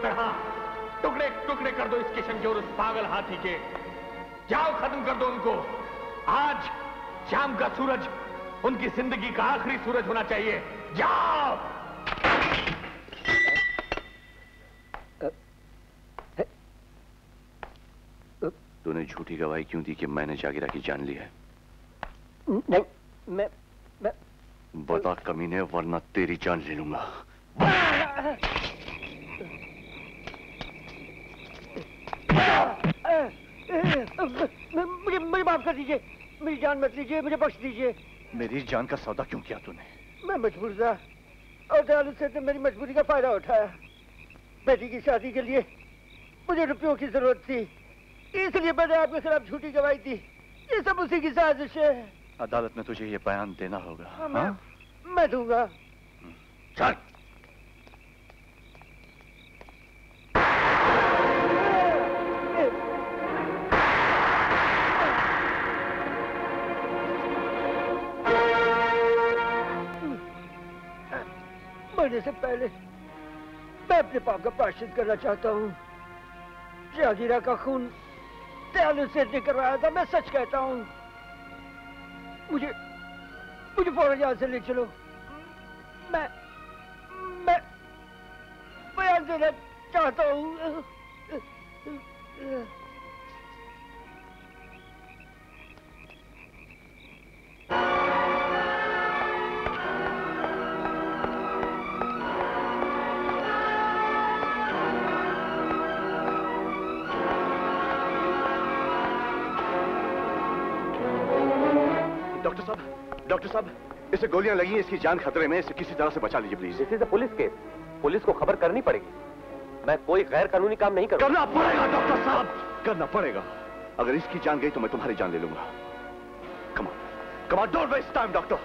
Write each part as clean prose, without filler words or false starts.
तरह टुकड़े टुकड़े कर दो इस किशन के और उस पागल हाथी के। जाओ, खत्म कर दो उनको। आज शाम का सूरज उनकी जिंदगी का आखिरी सूरज होना चाहिए। जाओ। तूने झूठी गवाही क्यों दी कि मैंने जागिरा की जान ली है? नहीं, मैं बता कमीने, वरना तेरी जान ले लूंगा। मुझे माफ कर दीजिए, मेरी जान मत लीजिए, मुझे बख्श दीजिए। मेरी जान का सौदा क्यों किया तूने? मैं मजबूर था और दयालु सेठ ने मेरी मजबूरी का फायदा उठाया। बेटी की शादी के लिए मुझे रुपयों की जरूरत थी, इसलिए मैंने आपके खिलाफ झूठी गवाही दी। ये सब उसी की साजिश है। अदालत में तुझे ये बयान देना होगा। हाँ? मैं दूंगा। चल। मरने से पहले मैं अपने पाप का प्रायश्चित करना चाहता हूँ। जागीरा का खून दयालु सेठ ने करवाया था, मैं सच कहता हूँ। मुझे फौरन यहाँ से ले चलो। मैं बयान देना चाहता हूँ। डॉक्टर साहब, इसे गोलियां लगी हैं, इसकी जान खतरे में, इसे किसी तरह से बचा लीजिए please. This is a police case, police को खबर करनी पड़ेगी। मैं कोई गैर कानूनी काम नहीं करूंगा। करना पड़ेगा डॉक्टर साहब, करना पड़ेगा। अगर इसकी जान गई तो मैं तुम्हारी जान ले लूंगा। Come on, don't waste time doctor.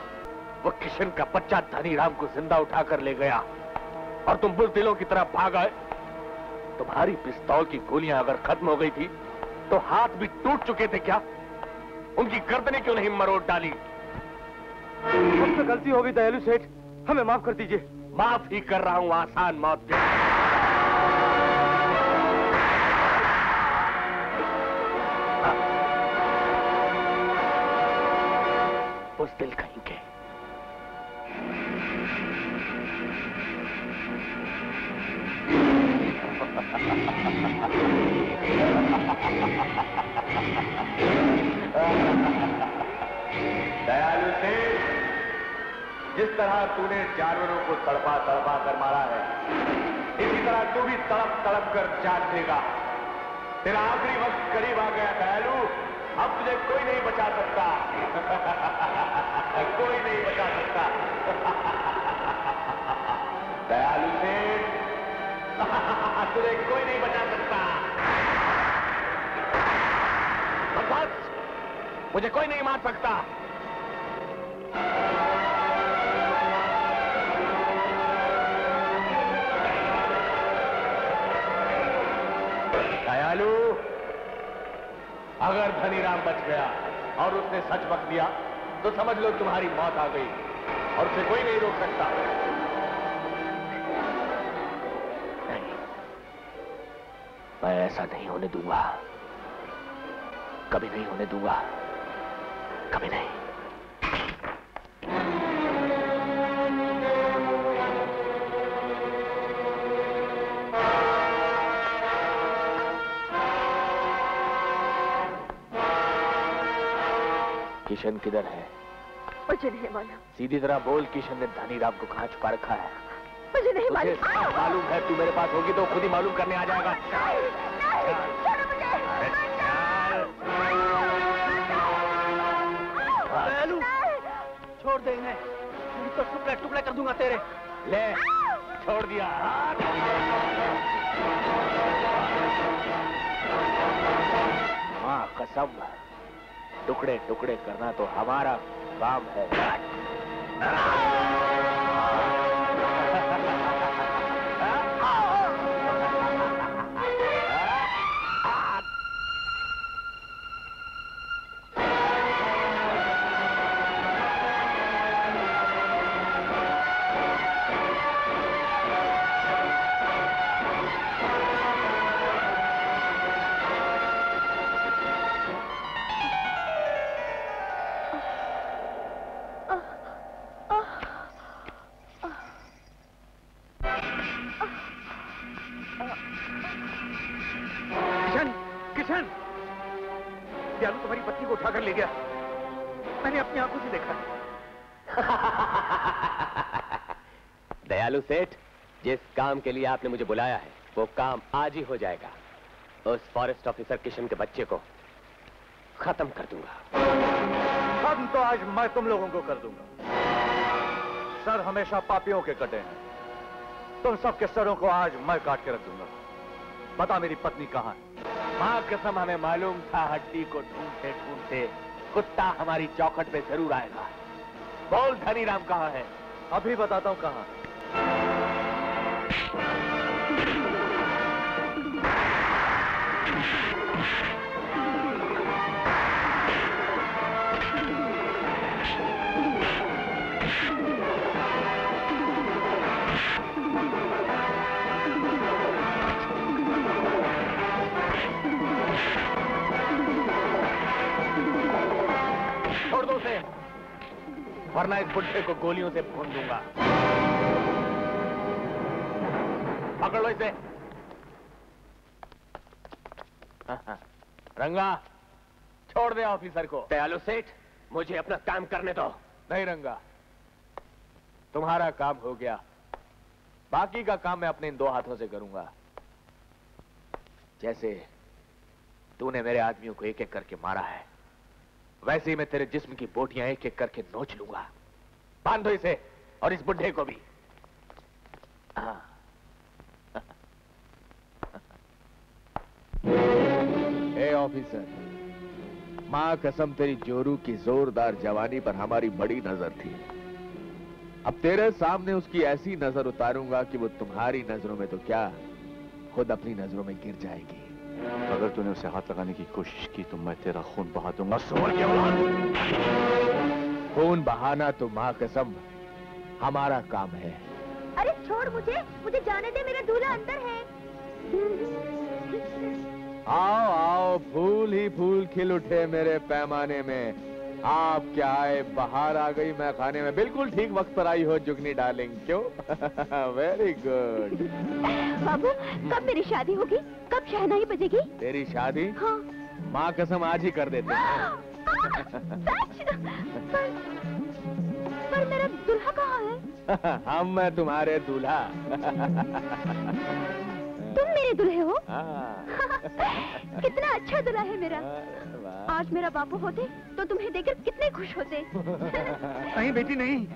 वो किशन का बच्चा धनीराम को जिंदा उठाकर ले गया और तुम बुज़दिलों की तरह भाग आए। तुम्हारी पिस्तौल की गोलियां अगर खत्म हो गई थी तो हाथ भी टूट चुके थे क्या? उनकी गर्दनें क्यों नहीं मरोड़ डाली? मुझसे गलती हो गई दयालु सेठ, हमें माफ कर दीजिए। माफ ही कर रहा हूं आसान मौत के। बुज़दिल कहीं के। दयालु सेठ, जिस तरह तूने जानवरों को तड़पा तड़पा कर मारा है, इसी तरह तू भी तड़प तड़प कर जान देगा। तेरा आखिरी वक्त करीब आ गया दयालु, अब तुझे कोई नहीं बचा सकता। कोई नहीं बचा सकता। दयालु सेठ, तुझे कोई नहीं बचा सकता। बस, मुझे कोई नहीं मार सकता। दयालु, अगर धनीराम बच गया और उसने सच बक दिया तो समझ लो तुम्हारी मौत आ गई और उसे कोई नहीं रोक सकता। नहीं, मैं ऐसा नहीं होने दूंगा, कभी नहीं होने दूंगा, कभी नहीं। किशन किधर है? मुझे नहीं मालूम। सीधी तरह बोल, किशन ने धनीराम को कहाँ छुपा रखा है? मुझे नहीं मालूम। मालूम है, तू मेरे पास होगी तो खुद ही मालूम करने आ जाएगा। दयालु, छोड़ दे इन्हें, तो टुकड़े टुकड़े कर दूंगा तेरे। ले, छोड़ दिया। हाँ, कसम, टुकड़े टुकड़े करना तो हमारा काम है। दयालु तुम्हारी पत्नी को उठाकर ले गया। मैंने अपनी आंखों से देखा। दयालु सेठ, जिस काम के लिए आपने मुझे बुलाया है वो काम आज ही हो जाएगा। उस फॉरेस्ट ऑफिसर किशन के बच्चे को खत्म कर दूंगा। खत्म तो आज मैं तुम लोगों को कर दूंगा। सर हमेशा पापियों के कटे हैं। तुम सबके सरों को आज मैं काट के रख दूंगा। बता मेरी पत्नी कहाँ है? मां कसम हमें मालूम था हड्डी को ढूंढते ढूंढते कुत्ता हमारी चौखट पे जरूर आएगा। बोल धनीराम कहाँ है? अभी बताता हूँ कहाँ। छोड़ दो उसे, वरना इस बुड्ढे को गोलियों से भून दूंगा। पकड़ लो इसे। रंगा, छोड़ दे ऑफिसर को। दयालु सेठ, मुझे अपना काम करने दो। नहीं रंगा, तुम्हारा काम हो गया। बाकी का काम मैं अपने इन 2 हाथों से करूंगा। जैसे तूने मेरे आदमियों को एक एक करके मारा है, वैसे ही मैं तेरे जिस्म की बोटियां एक एक करके नोच लूंगा। बांधो इसे और इस बुड्ढे को भी। ए ऑफिसर, मां कसम तेरी जोरू की जोरदार जवानी पर हमारी बड़ी नजर थी। अब तेरे सामने उसकी ऐसी नजर उतारूंगा कि वो तुम्हारी नजरों में तो क्या, खुद अपनी नजरों में गिर जाएगी। अगर तूने उसे हाथ लगाने की कोशिश की तो मैं तेरा खून बहा दूंगा। खून बहाना तो मां कसम हमारा काम है। अरे छोड़ मुझे जाने दे, मेरा दूल्हा अंदर है। आओ आओ, फूल ही फूल खिल उठे मेरे पैमाने में। आप क्या आए, बाहर आ गई मैं खाने में। बिल्कुल ठीक वक्त पर आई हो जुगनी डार्लिंग। क्यों? Very good. बाबू, कब मेरी शादी होगी? कब शहनाई बजेगी? तेरी शादी? हाँ। माँ कसम आज ही कर देते हैं। सच? पर मेरा दूल्हा कहाँ है? हम मैं तुम्हारे दूल्हा। तुम मेरे दूल्हे हो? हाँ। कितना अच्छा दूल्हा है मेरा। आज मेरा बापू होते तो तुम्हें देखकर कितने खुश होते। नहीं बेटी नहीं,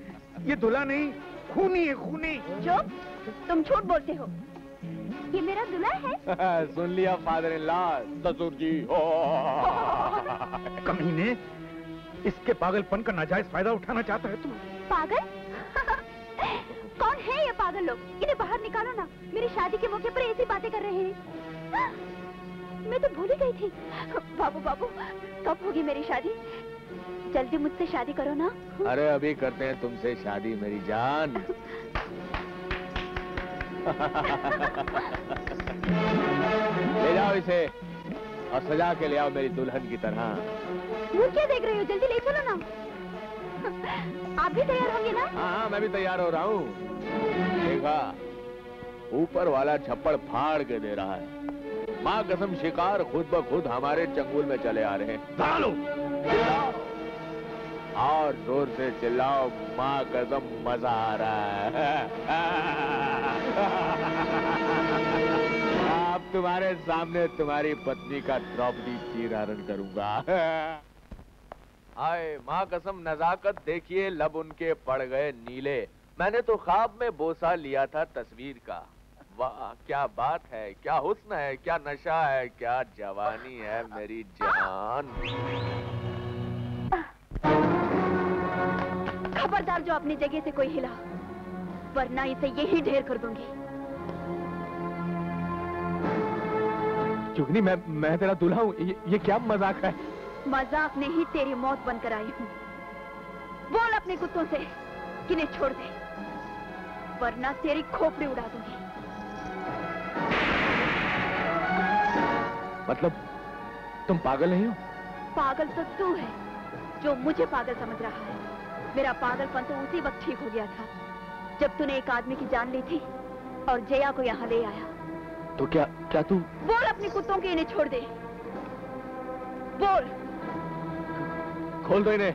ये दूल्हा नहीं, खूनी है खूनी। चुप, तुम झूठ बोलते हो। ये मेरा दूल्हा है। सुन लिया फादर इन लॉ, ससुर जी। कमीने, इसके पागलपन का नाजायज फायदा उठाना चाहता है तू? पागल? कौन है ये पागल लोग? इन्हें बाहर निकालो ना। मेरी शादी के मौके पर ऐसी बातें कर रहे हैं। मैं तो भूल ही गई थी। बाबू बाबू, कब होगी मेरी शादी? जल्दी मुझसे शादी करो ना। अरे अभी करते हैं तुमसे शादी मेरी जान। ले जाओ इसे और सजा के ले आओ मेरी दुल्हन की तरह। वो क्या देख रहे हो? जल्दी ले चलो ना। आप भी तैयार होंगे ना? हाँ, मैं भी तैयार हो रहा हूँ। देखा, ऊपर वाला छप्पड़ फाड़ के दे रहा है। माँ कसम शिकार खुद ब खुद हमारे चंगुल में चले आ रहे हैं। डालो। और जोर से चिल्लाओ, माँ कसम मजा आ रहा है। अब तुम्हारे सामने तुम्हारी पत्नी का द्रौपदी चीरहरण करूंगा। आए माँ कसम नजाकत देखिए, लब उनके पड़ गए नीले। मैंने तो ख्वाब में बोसा लिया था तस्वीर का। वाह क्या बात है, क्या हुस्न है, क्या नशा है, क्या जवानी है मेरी जान। खबरदार जो अपनी जगह से कोई हिला, वरना इसे यही ढेर कर दूंगी। जुगनी, मैं तेरा दूल्हा हूँ। ये क्या मजाक है? मजाक नहीं, तेरी मौत बनकर आई हूँ। बोल अपने कुत्तों से कि इन्हें छोड़ दे, वरना तेरी खोपड़ी उड़ा दूंगी। मतलब तुम पागल नहीं हो? पागल तो तू है जो मुझे पागल समझ रहा है। मेरा पागलपन तो उसी वक्त ठीक हो गया था जब तूने एक आदमी की जान ली थी और जया को यहाँ ले आया। तो क्या तू? बोल अपने कुत्तों के, इन्हें छोड़ दे। बोल। खोल दो इन्हें।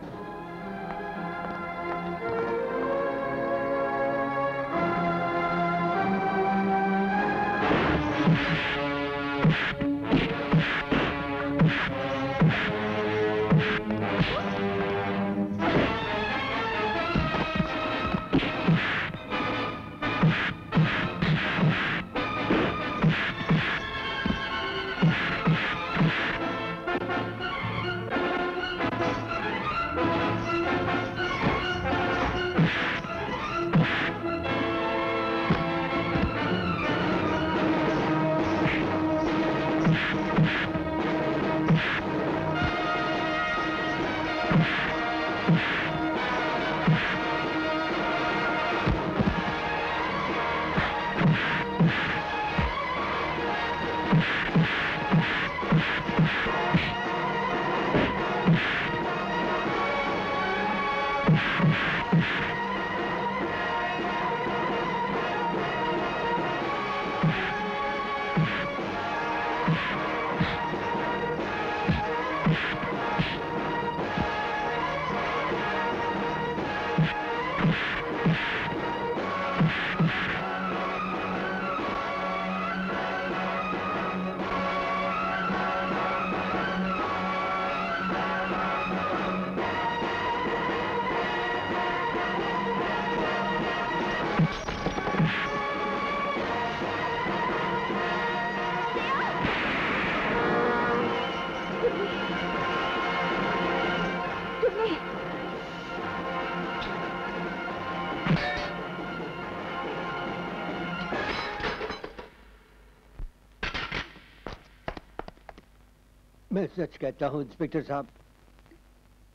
मैं सच कहता हूं इंस्पेक्टर साहब,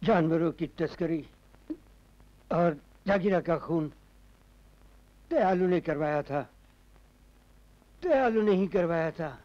जानवरों की तस्करी और जागीरा का खून दयालु ने करवाया था, दयालु ने ही करवाया था।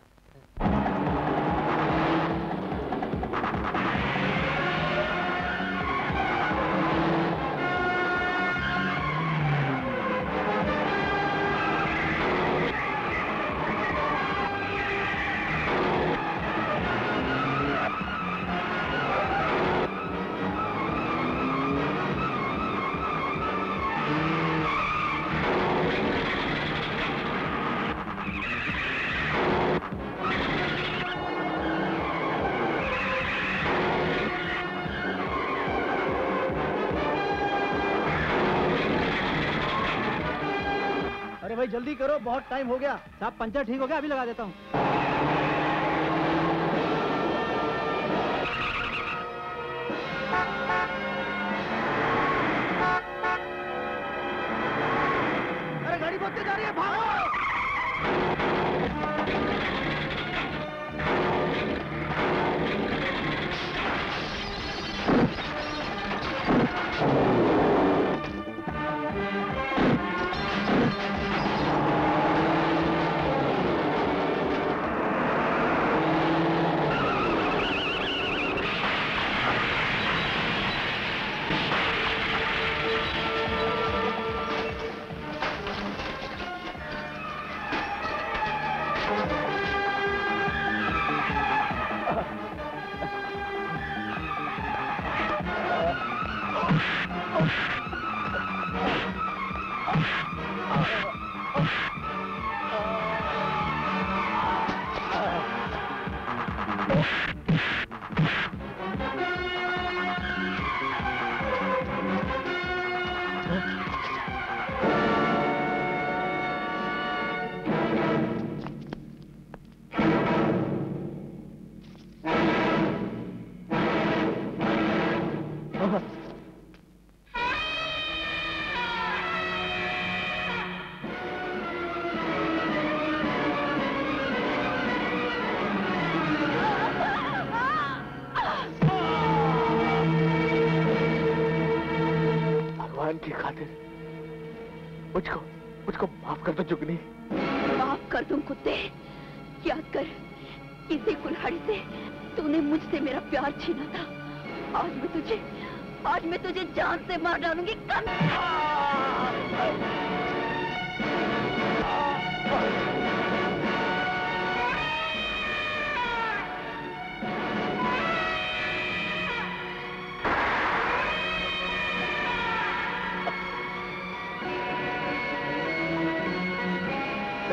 भाई जल्दी करो, बहुत टाइम हो गया। साहब पंचर ठीक हो गया, अभी लगा देता हूँ। अरे गाड़ी बहुत तेज आ रही है, भागो। की खातिर मुझको माफ कर दो जुगनी। माफ कर दूं कुत्ते, याद कर इसी कुल्हाड़ी से तूने मुझसे मेरा प्यार छीना था। आज मैं तुझे जान से मार डालूंगी।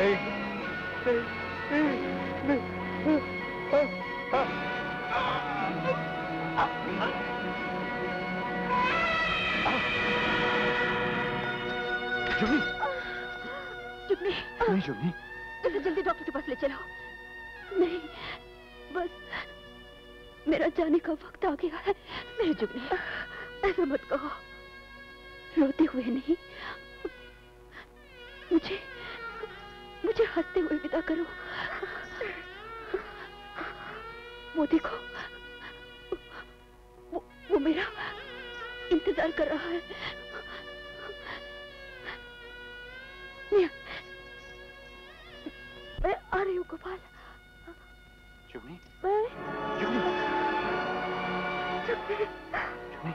नहीं जुगनी नहीं जुगनी, इसे जल्दी डॉक्टर के पास ले चलो। नहीं, बस मेरा जाने का वक्त आ गया है। नहीं जुगनी, ऐसा मत कहो, रोते हुए नहीं, मुझे हंसते हुए विदा करो। वो देखो, वो मेरा इंतजार कर रहा है। मैं आ रही हूँ गोपाल। जुगनी, मैं जुगनी, जुगनी। जुगनी।